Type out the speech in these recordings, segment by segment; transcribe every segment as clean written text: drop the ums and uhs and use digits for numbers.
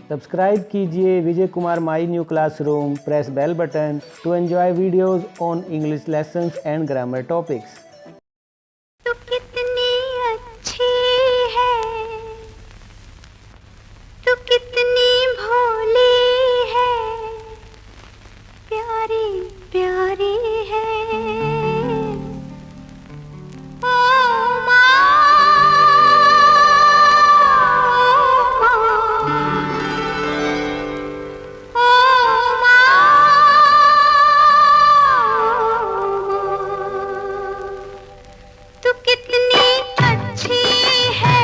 Subscribe कीजिए Vijay Kumar my new classroom, press bell button to enjoy videos on English lessons and grammar topics. तू कितनी अच्छी है, तू कितनी भोली है, प्यारी प्यारी है। ओ माँ, ओ माँ, तू कितनी अच्छी है,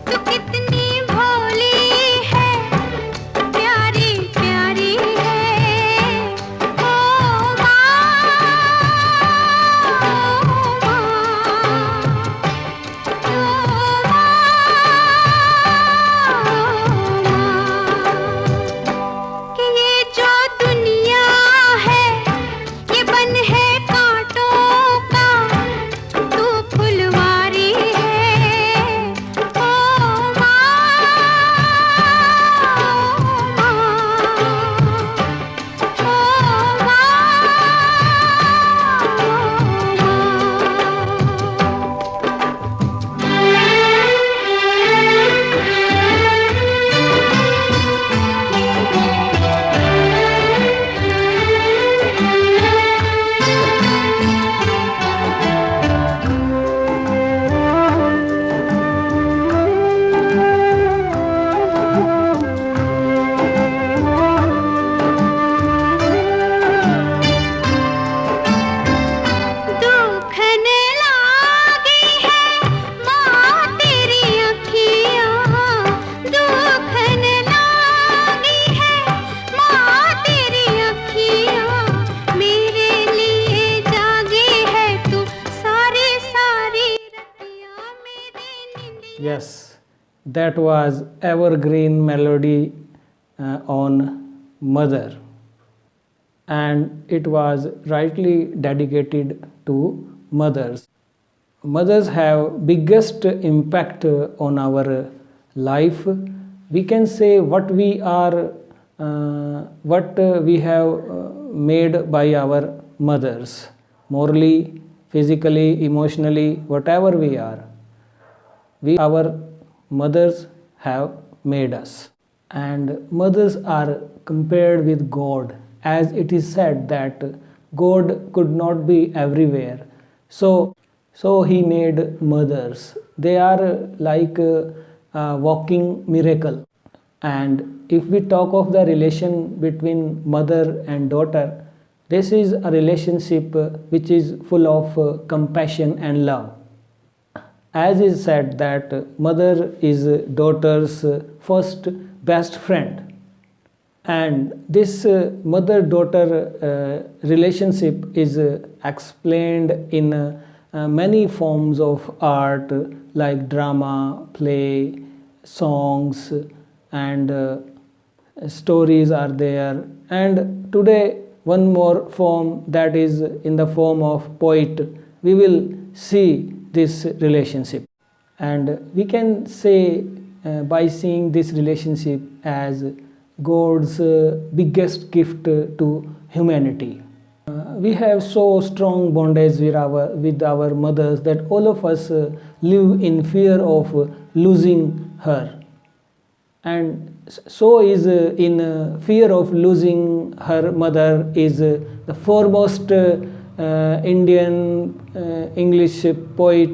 तू कितनी भोली है, प्यारी प्यारी है। ओ माँ, कि ये जो दुनिया है ये बन है कांटों का, तू फुलवारी है। ओ माँ, दुखन लागी है माँ तेरी अखियाँ, दुखन लागी है माँ तेरी अखियाँ, मेरे लिए जागी है तू सारी सारी रतियाँ, मेरे नींद। Yes, that was evergreen melody on Mother, and it was rightly dedicated to mothers. Mothers have biggest impact on our life. We can say what we are, what we have made by our mothers, morally, physically, emotionally, whatever we are. Our mothers have made us, and mothers are compared with God, as it is said that God could not be everywhere, so he made mothers. They are like a walking miracle. And if we talk of the relation between mother and daughter, this is a relationship which is full of compassion and love. As is said that mother is daughter's first best friend, and this mother-daughter relationship is explained in many forms of art like drama, play, songs, and stories are there. And today one more form, that is in the form of poet, we will see this relationship, and we can say by seeing this relationship as God's biggest gift to humanity. We have so strong bondage with our mothers that all of us live in fear of losing her, and so is in fear of losing her mother is the foremost Indian English poet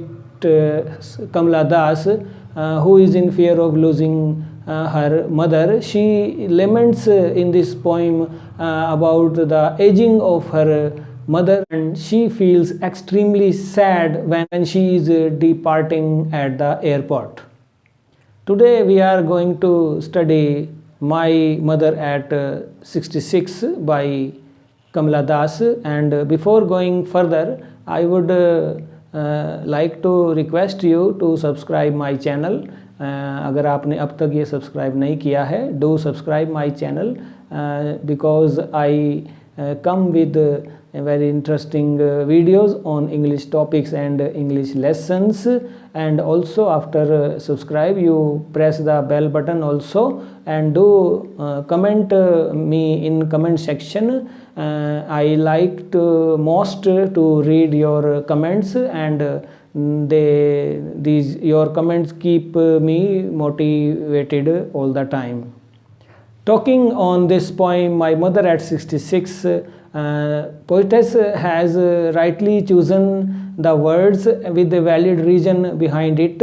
Kamala Das, who is in fear of losing her mother. She laments in this poem about the aging of her mother, and she feels extremely sad when she is departing at the airport. Today we are going to study My Mother at 66 by Kamala Das, and before going further I would like to request you to subscribe my channel. अगर आपने अब तक ये subscribe नहीं किया है, do subscribe my channel because I come with very interesting videos on English topics and English lessons. And also after subscribe, you press the bell button also, and do comment me in comment section. I like to most to read your comments, and your comments keep me motivated all the time. Talking on this poem, My Mother at 66, poetess has rightly chosen the words with a valid reason behind it.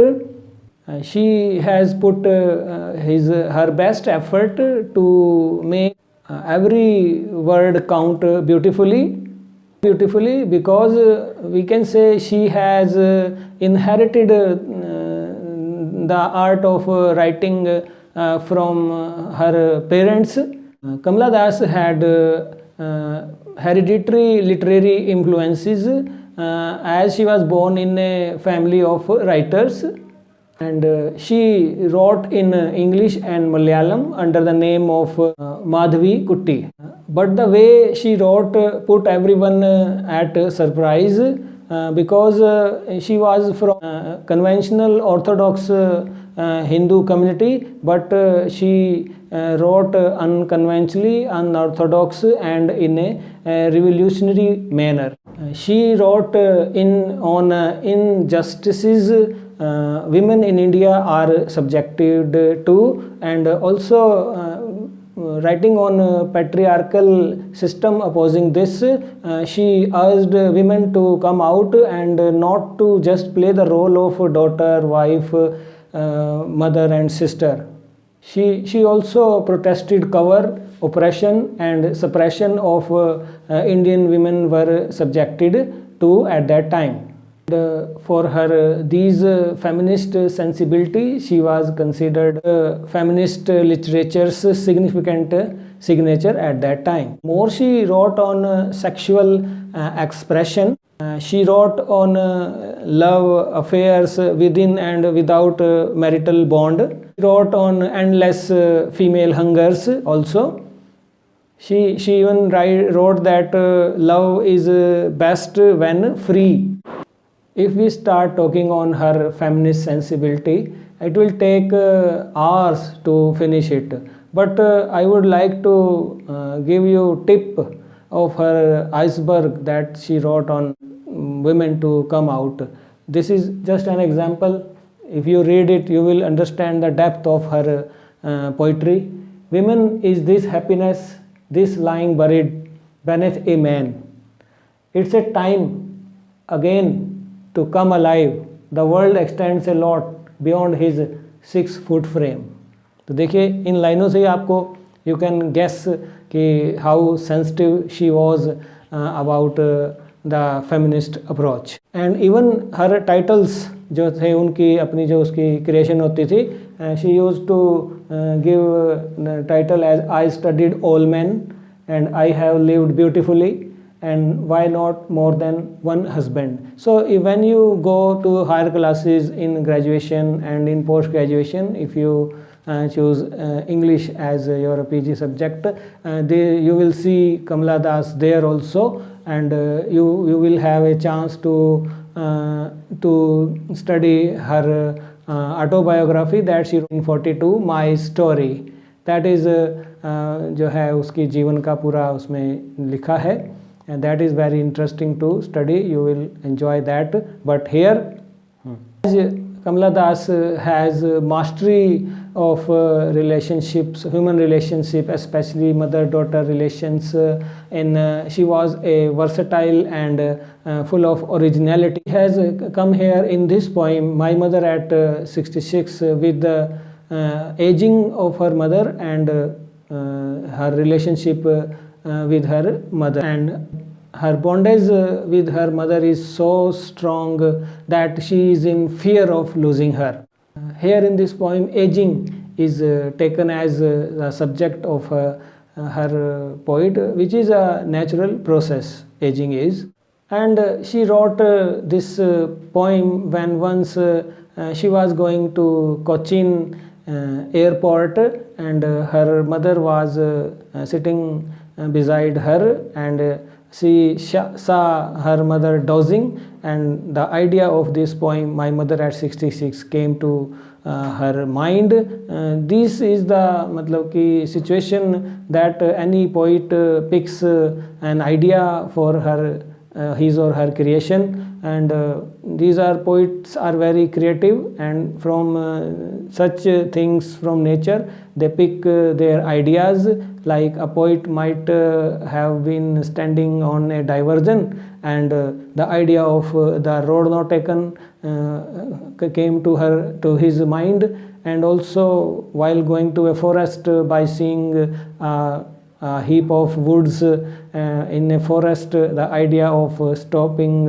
She has put her best effort to make every word count beautifully, because we can say she has inherited the art of writing from her parents. Kamala Das had hereditary literary influences as she was born in a family of writers, and she wrote in English and Malayalam under the name of Madhavi Kutti. But the way she wrote put everyone at surprise, because she was from conventional Orthodox Hindu community, but she wrote unconventionally, unorthodox, and in a revolutionary manner. She wrote on injustices women in India are subjected to, and also writing on patriarchal system opposing this. She urged women to come out and not to just play the role of daughter, wife, mother and sister. She also protested cover, oppression and suppression of Indian women were subjected to at that time. For her these feminist sensibility, she was considered feminist literature's significant signature at that time. More, she wrote on sexual expression. She wrote on love affairs within and without marital bond. She wrote on endless female hungers also. She even wrote that love is best when free. If we start talking on her feminist sensibility, it will take hours to finish it. But I would like to give you tip of her iceberg that she wrote on women to come out. This is just an example. If you read it, you will understand the depth of her poetry. Women is this happiness, this lying buried beneath a man. It's a time again to come alive. The world extends a lot beyond his 6 foot frame. तो देखिए इन लाइनों से ही आपको you can guess कि how sensitive she was about the feminist approach. And even her titles जो थे उनकी अपनी जो उसकी creation होती थी, she used to give title as I studied all men and I have lived beautifully, and why not more than one husband. So when you go to higher classes in graduation and in post graduation, if you choose English as your PG subject, you will see Kamala Das there also, and you will have a chance to study her autobiography that she wrote in 42, My Story. That is जो है उसकी जीवन का पूरा उसमें लिखा है, and that is very interesting to study. You will enjoy that. But here Kamala Das has mastery of relationships, human relationship, especially mother-daughter relations, and she was a versatile and full of originality. She has come here in this poem, My Mother at 66, with the aging of her mother and her relationship with her mother, and her bondage with her mother is so strong that she is in fear of losing her. Here in this poem, aging is taken as the subject of her poet, which is a natural process, aging is. And she wrote this poem when once she was going to Cochin airport, and her mother was sitting beside her, and she saw her mother dozing, and the idea of this poem, My Mother at 66, came to her mind. This is the मतलब कि situation that any poet picks an idea for her his or her creation, and these are poets are very creative, and from such things from nature they pick their ideas. Like a poet might have been standing on a diversion, and the idea of the road not taken came to his mind, and also while going to a forest by seeing a heap of woods in a forest, the idea of stopping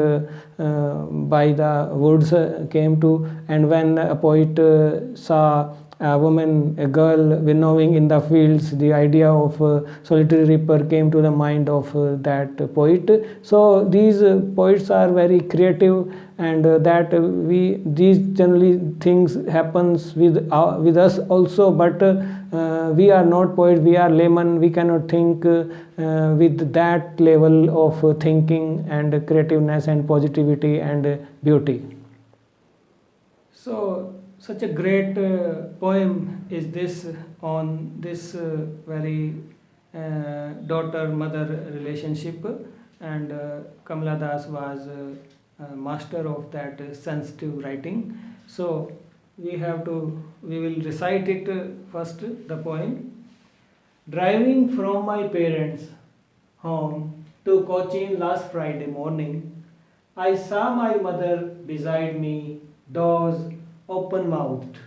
by the woods came to. And when a poet saw a woman, a girl winnowing in the fields, the idea of solitary reaper came to the mind of that poet. So these poets are very creative, and that these generally things happens with us also, but we are not poets, we are laymen, we cannot think with that level of thinking and creativeness and positivity and beauty. So such a great poem is this on this very daughter-mother relationship, and Kamala Das was a master of that sensitive writing. So we will recite it first, the poem. Driving from my parents' home to Cochin last Friday morning, I saw my mother beside me, doors open-mouthed,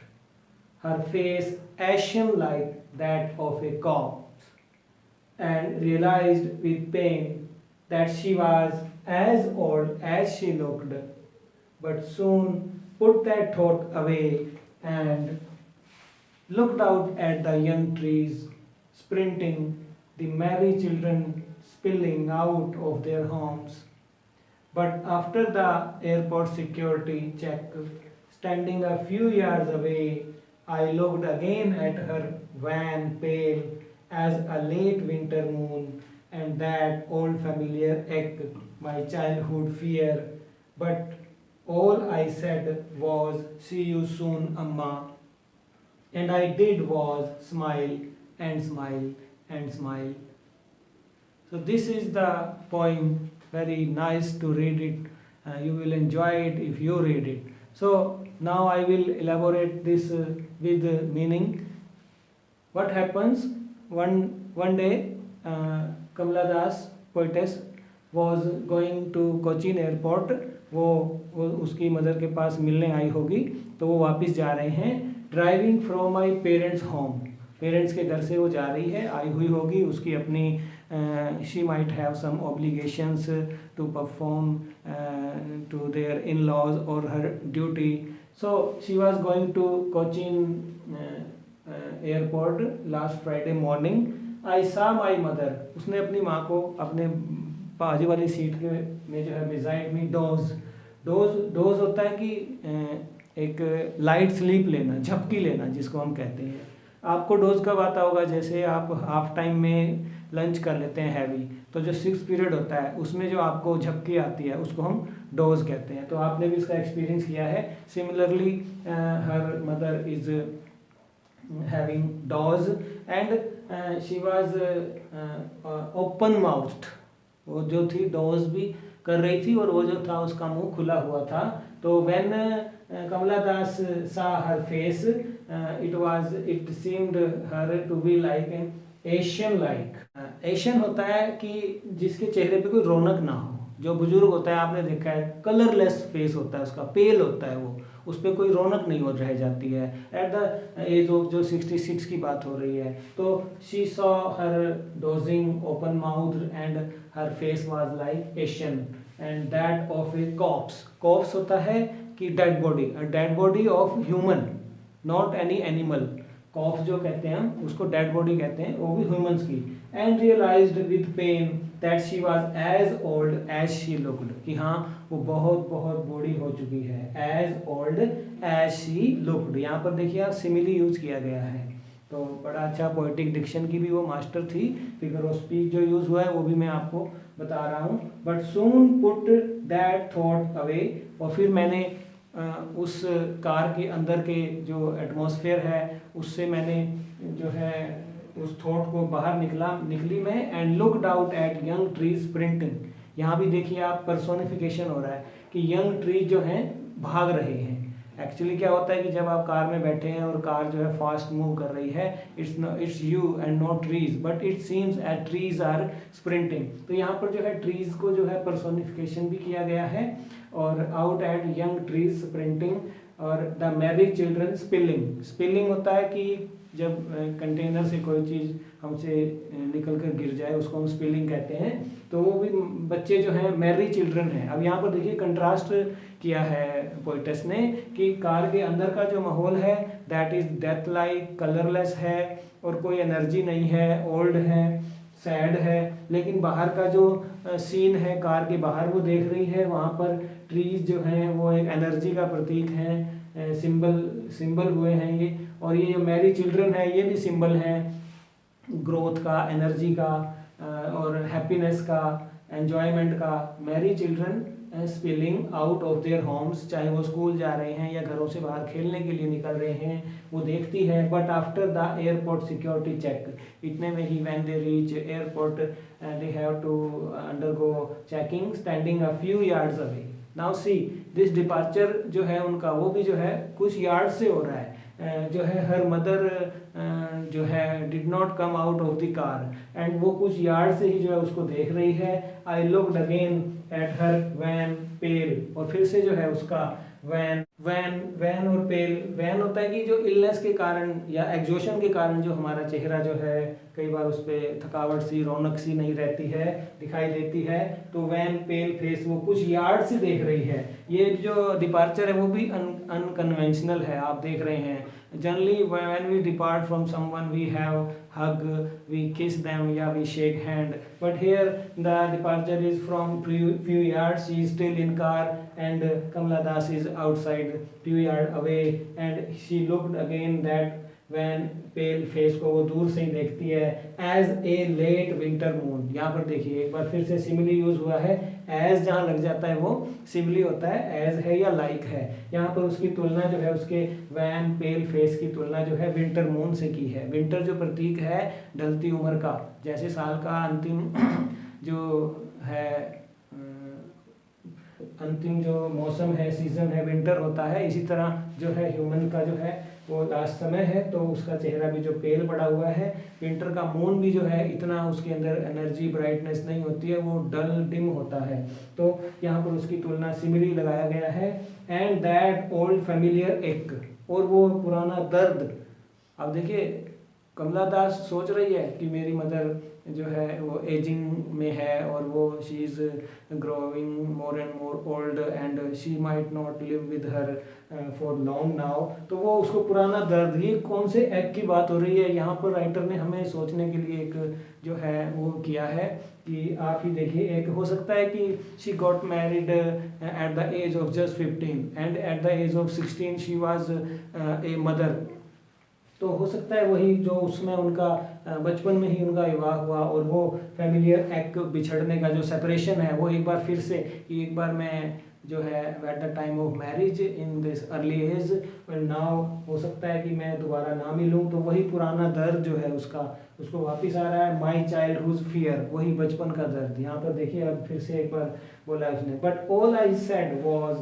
her face ashen like that of a corpse, and realized with pain that she was as old as she looked, but soon put that thought away and looked out at the young trees sprinting, the merry children spilling out of their homes. But after the airport security check, standing a few yards away, I looked again at her van, pale as a late winter moon, and that old familiar ache, my childhood fear. But all I said was, "See you soon, Amma." And I did was smile and smile and smile. So this is the poem, very nice to read it. You will enjoy it if you read it. So now I will elaborate this with meaning. What happens? One day, Kamala Das, poetess, was going to Cochin airport. वो उसकी mother के पास मिलने आई होगी, तो वो वापस जा रहे हैं. Driving from my parents home, parents के घर से वो जा रही है, आई हुई होगी उसकी अपनी she might have some obligations to perform to their in-laws or her duty. So she was going to Cochin airport last Friday morning. I saw my mother, उसने अपनी माँ को अपने बाजू वाली सीट के में जो है beside me डोज होता है कि एक लाइट स्लीप लेना, झपकी लेना जिसको हम कहते हैं. आपको डोज कब आता होगा? जैसे आप हाफ टाइम में लंच कर लेते हैं हैवी, तो जो 6th पीरियड होता है उसमें जो आपको झपकी आती है उसको हम डोज कहते हैं. तो आपने भी इसका एक्सपीरियंस किया है. Similarly her mother is having doze and she was open mouthed. वो जो थी डोज भी कर रही थी और वो जो था उसका मुंह खुला हुआ था. तो when Kamala Das saw her face, it seemed her to be like an ashen like. Ashen होता है कि जिसके चेहरे पे कोई रौनक ना हो. जो बुजुर्ग होता है आपने देखा है, कलरलेस फेस होता है उसका, पेल होता है वो, उस पर कोई रौनक नहीं हो रह जाती है. एट द एज ऑफ जो 66 की बात हो रही है, तो she saw her dozing open mouth and her face was like ashen and that of a corpse. Corpse होता है कि dead body, a dead body of human, not any animal. Corpse जो कहते हैं हम उसको डेड बॉडी कहते हैं, वो भी ह्यूमंस की. And realised with pain that she was as old as she looked, कि हाँ वो बहुत बहुत बूढ़ी हो चुकी है. As old as she looked, यहाँ पर देखिए आप सिमिली यूज किया गया है. तो बड़ा अच्छा पोएटिक डिक्शन की भी वो मास्टर थी। फिगर ऑफ स्पीच जो यूज़ हुआ है वो भी मैं आपको बता रहा हूँ। But soon put that thought away, और फिर मैंने उस कार के अंदर के जो एटमॉस्फेयर है उससे मैंने जो है उस थॉट को बाहर निकली मैं, and looked out at young trees sprinting. यहाँ भी देखिए आप पर्सोनिफिकेशन हो रहा है कि यंग ट्रीज जो हैं भाग रहे हैं। एक्चुअली क्या होता है कि जब आप कार में बैठे हैं और कार जो है फास्ट मूव कर रही है, it's you and not trees, but it seems at trees are sprinting. तो यहाँ पर जो है ट्रीज को जो है पर्सोनिफिकेशन भी किया गया है, और out at young trees sprinting, और the merry children spilling. Spilling होता है कि जब कंटेनर से कोई चीज़ हमसे निकल कर गिर जाए उसको हम स्पिलिंग कहते हैं। तो वो भी बच्चे जो हैं मैरी चिल्ड्रन हैं। अब यहाँ पर देखिए कंट्रास्ट किया है पोइटस ने कि कार के अंदर का जो माहौल है that is death like, colourless है और कोई एनर्जी नहीं है, ओल्ड है, सैड है। लेकिन बाहर का जो सीन है कार के बाहर वो देख रही है, वहाँ पर ट्रीज जो हैं वो एक एनर्जी का प्रतीक हैं, सिंबल हुए हैं ये। और ये जो मैरी चिल्ड्रन है ये भी सिंबल है ग्रोथ का, एनर्जी का और हैप्पीनेस का, एन्जॉयमेंट का। Mary children spilling out of their homes, चाहे वो स्कूल जा रहे हैं या घरों से बाहर खेलने के लिए निकल रहे हैं, वो देखती है। But after the airport security check, इतने में ही when they reach airport they have to undergo checking standing a few yards away. Now see this departure जो है उनका वो भी जो है कुछ यार्ड से हो रहा है। जो है हर मदर जो है did not come out of the car, and वो कुछ यार्ड से ही जो है उसको देख रही है। I looked again at her wan pale, और फिर से जो है उसका वैन और पेल। वैन होता है कि जो इलनेस के कारण या एग्जॉशन के कारण जो हमारा चेहरा जो है कई बार उस पर थकावट सी, रौनक सी नहीं रहती है, दिखाई देती है। तो वैन पेल फेस, वो कुछ यार्ड से देख रही है। ये जो डिपार्चर है वो भी अनकन्वेंशनल है, आप देख रहे हैं। Generally when we depart from someone we have hug, we kiss them, yeah, we shake hand, but here the departure is from few yards. She is still in car, and Kamala Das is outside few yard away, and she looked again that when pale face को वो दूर से ही देखती है as a late winter moon। यहाँ पर देखिए एक बार फिर से सिमिली यूज हुआ है। as जहाँ लग जाता है वो सिमिली होता है, as है या like है। यहाँ पर उसकी तुलना जो है उसके वैन पेल फेस की तुलना जो है विंटर मून से की है। विंटर जो प्रतीक है ढलती उम्र का, जैसे साल का अंतिम जो है अंतिम जो मौसम है, सीजन है, विंटर होता है, इसी तरह जो है ह्यूमन का जो है वो लास्ट समय है, तो उसका चेहरा भी जो पेल पड़ा हुआ है। विंटर का मून भी जो है इतना उसके अंदर एनर्जी ब्राइटनेस नहीं होती है, वो डल डिम होता है। तो यहाँ पर उसकी तुलना सिमिली लगाया गया है। एंड दैट ओल्ड फैमिलियर एक, और वो पुराना दर्द। अब देखिए कमला दास सोच रही है कि मेरी मदर जो है वो एजिंग में है और वो she is growing more and more old and she might not live with her for long now. तो वो उसको पुराना दर्द, ये कौन से एक की बात हो रही है। यहाँ पर राइटर ने हमें सोचने के लिए एक जो है वो किया है कि आप ही देखिए, एक हो सकता है कि she got married at the age of just 15 and at the age of 16 she was a mother. तो हो सकता है वही जो उसमें उनका बचपन में ही उनका विवाह हुआ और वो फैमिलियर एक्ट बिछड़ने का जो सेपरेशन है वो एक बार फिर से, एक बार मैं जो है at the time of marriage in this early age and now, हो सकता है कि मैं दोबारा ना मिलूँ। तो वही पुराना दर्द जो है उसको वापस आ रहा है। माई चाइल्डहुड फियर, वही बचपन का दर्द। यहाँ पर देखिए अब फिर से एक बार बोला उसने, but all I said was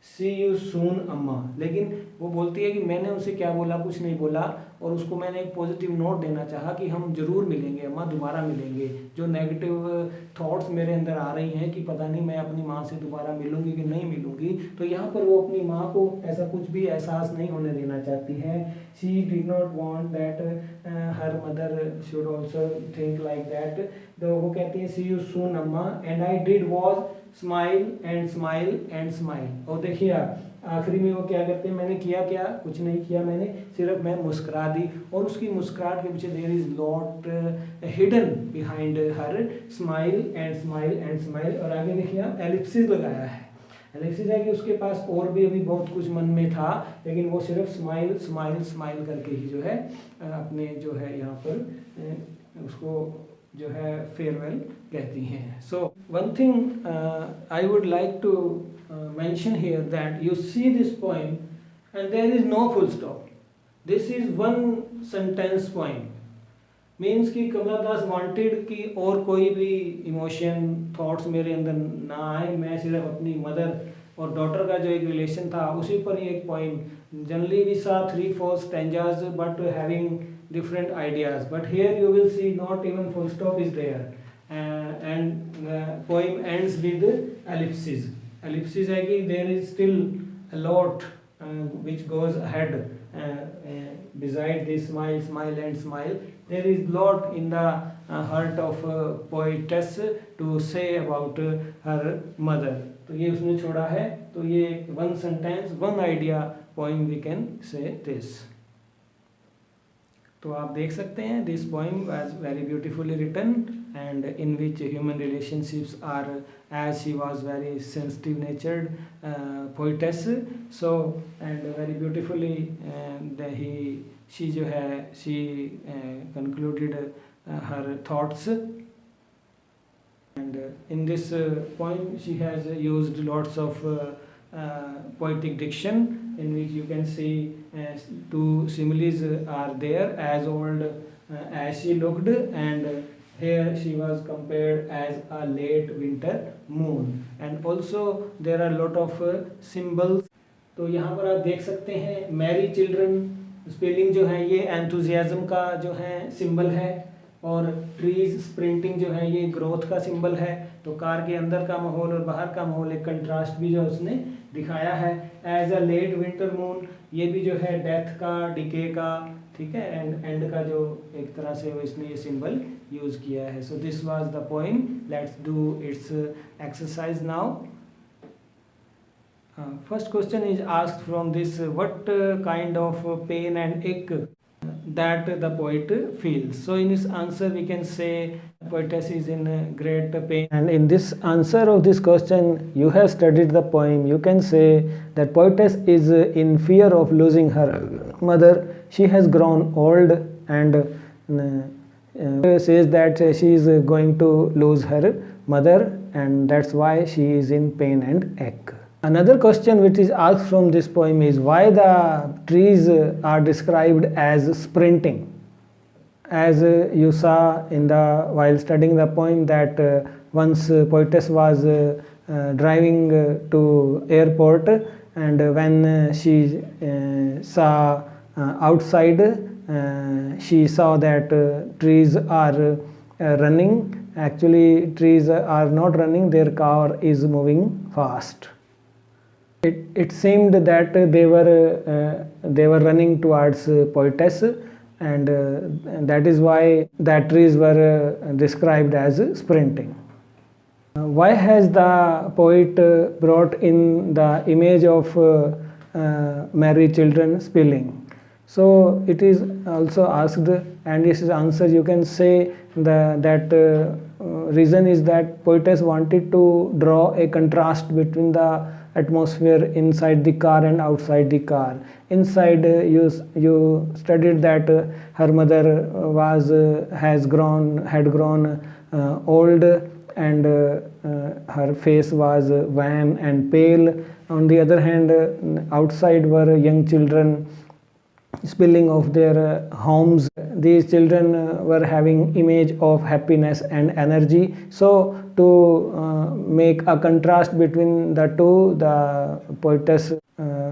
see you soon अम्मा। लेकिन वो बोलती है कि मैंने उसे क्या बोला, कुछ नहीं बोला, और उसको मैंने एक पॉजिटिव नोट देना चाहा कि हम जरूर मिलेंगे अम्मा, दोबारा मिलेंगे। जो नेगेटिव थॉट्स मेरे अंदर आ रही हैं कि पता नहीं मैं अपनी माँ से दोबारा मिलूंगी कि नहीं मिलूंगी, तो यहाँ पर वो अपनी माँ को ऐसा कुछ भी एहसास नहीं होने देना चाहती है। She did not want that her mother should also think like that. तो वो कहती है सी यू सून अम्मा and I did was smile and smile and smile. और देखिए आप आखिरी में वो क्या करते हैं, मैंने किया क्या, कुछ नहीं किया मैंने, सिर्फ मैं मुस्कुरा दी। और उसकी मुस्कुराहट के पीछे there is lot hidden behind her smile and smile and smile. और आगे देखिए आप एलिप्सिस लगाया है। एलिप्सिस है कि उसके पास और भी अभी बहुत कुछ मन में था, लेकिन वो सिर्फ स्माइल स्माइल स्माइल करके ही जो है अपने जो है यहाँ पर उसको जो है फेयरवेल कहती हैं. So one thing I would like to mention here that you see this poem and there is no full stop. This is one sentence poem. Means कि कमला दास वांटेड कि और कोई भी इमोशन थॉट्स मेरे अंदर ना आए, मैं सिर्फ अपनी मदर और डॉटर का जो एक रिलेशन था उसी पर ही एक poem. Generally we saw 3-4 stanzas but having different ideas, but here you will see not even full stop is there and poem ends with ellipsis. Ellipsis है कि there is still a lot which goes ahead beside this smile smile and smile. There is lot in the heart of poetess to say about her mother. तो ये उसने छोड़ा है. तो ये one sentence one idea poem we can say this. तो आप देख सकते हैं this poem was very beautifully written and in which human relationships are, as she was very sensitive natured poetess, so and very beautifully she जो है she concluded her thoughts, and in this poem she has used lots of poetic diction in which you can see two similes are there, as old as she looked, and here she was compared as a late winter moon, and also there are lot of symbols. तो यहाँ पर आप देख सकते हैं Mary children spelling जो है ये एंथुजियाज्म का जो है सिंबल है, और ट्रीज स्प्रिंटिंग जो है ये ग्रोथ का सिंबल है. तो कार के अंदर का माहौल और बाहर का माहौल एक कंट्रास्ट भी जो उसने दिखाया है. As a late winter moon ये भी जो है डेथ का, डिके का, ठीक है, एंड का जो एक तरह से इसने ये सिंबल यूज किया है. So this was the poem. Let's do it's exercise now. First question is asked from this, what kind of pain and ache that the poet feels. So in his answer we can say poetess is in great pain, and in this answer of this question you have studied the poem. You can say that poetess is in fear of losing her mother. She has grown old and says that she is going to lose her mother, and that's why she is in pain and ache. Another question which is asked from this poem is why the trees are described as sprinting. As you saw in the while studying the poem that once poetess was driving to airport, and when she saw outside she saw that trees are running. Actually trees are not running, their car is moving fast. It seemed that they were running towards poetess, and that is why that trees were described as sprinting. Why has the poet brought in the image of merry children spilling? So it is also asked, and this is answer. You can say that reason is that poetess wanted to draw a contrast between the atmosphere inside the car and outside the car. Inside you studied that her mother had grown old, and her face was wan and pale. On the other hand, outside were young children spilling of their homes. These children were having image of happiness and energy. So to make a contrast between the two, the poetess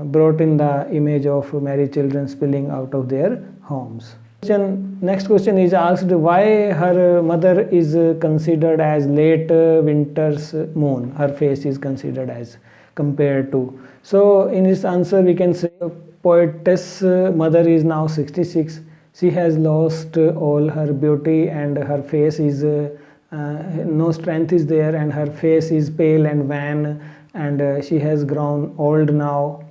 brought in the image of merry children spilling out of their homes. Next question is asked, why her mother is considered as late winter's moon. Her face is considered as compared to. So in this answer we can say poetess mother is now 66. She has lost all her beauty, and her face is no strength is there, and her face is pale and wan, and she has grown old now.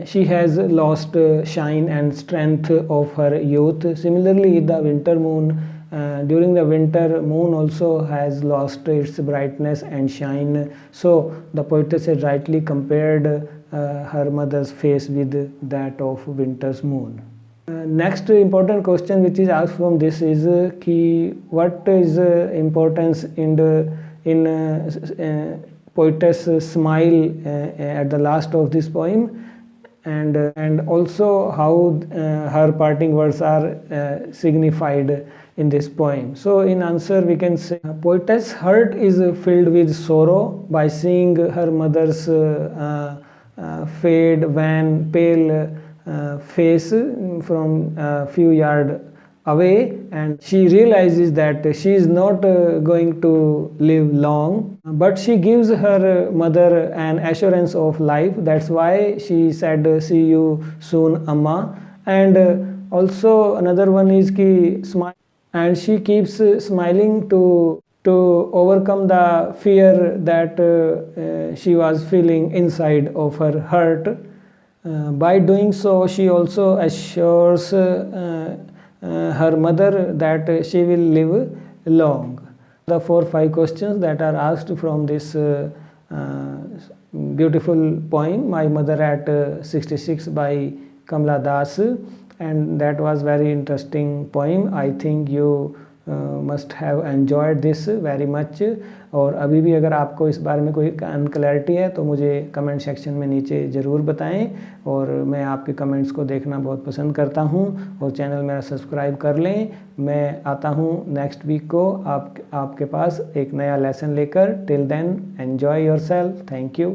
She has lost shine and strength of her youth. Similarly, the winter moon during the winter, moon also has lost its brightness and shine. So the poetess had rightly compared her mother's face with that of winter's moon. Next important question which is asked from this is what is importance in poetess smile at the last of this poem, and also how her parting words are signified in this poem. So in answer we can say poetess heart is filled with sorrow by seeing her mother's fade wan pale face from a few yards away, and she realizes that she is not going to live long, but she gives her mother an assurance of life. That's why she said, see you soon, Amma. And also another one is ki smile, and she keeps smiling to overcome the fear that she was feeling inside of her heart. By doing so, she also assures her mother that she will live long. The 4-5 questions that are asked from this beautiful poem, My Mother at 66 by Kamala Das, and that was very interesting poem. I think you must have enjoyed this very much. और अभी भी अगर आपको इस बारे में कोई unclarity है तो मुझे कमेंट सेक्शन में नीचे ज़रूर बताएं, और मैं आपके कमेंट्स को देखना बहुत पसंद करता हूं, और चैनल मेरा सब्सक्राइब कर लें। मैं आता हूं नेक्स्ट वीक को आपके पास एक नया लेसन लेकर। Till then enjoy yourself. Thank you.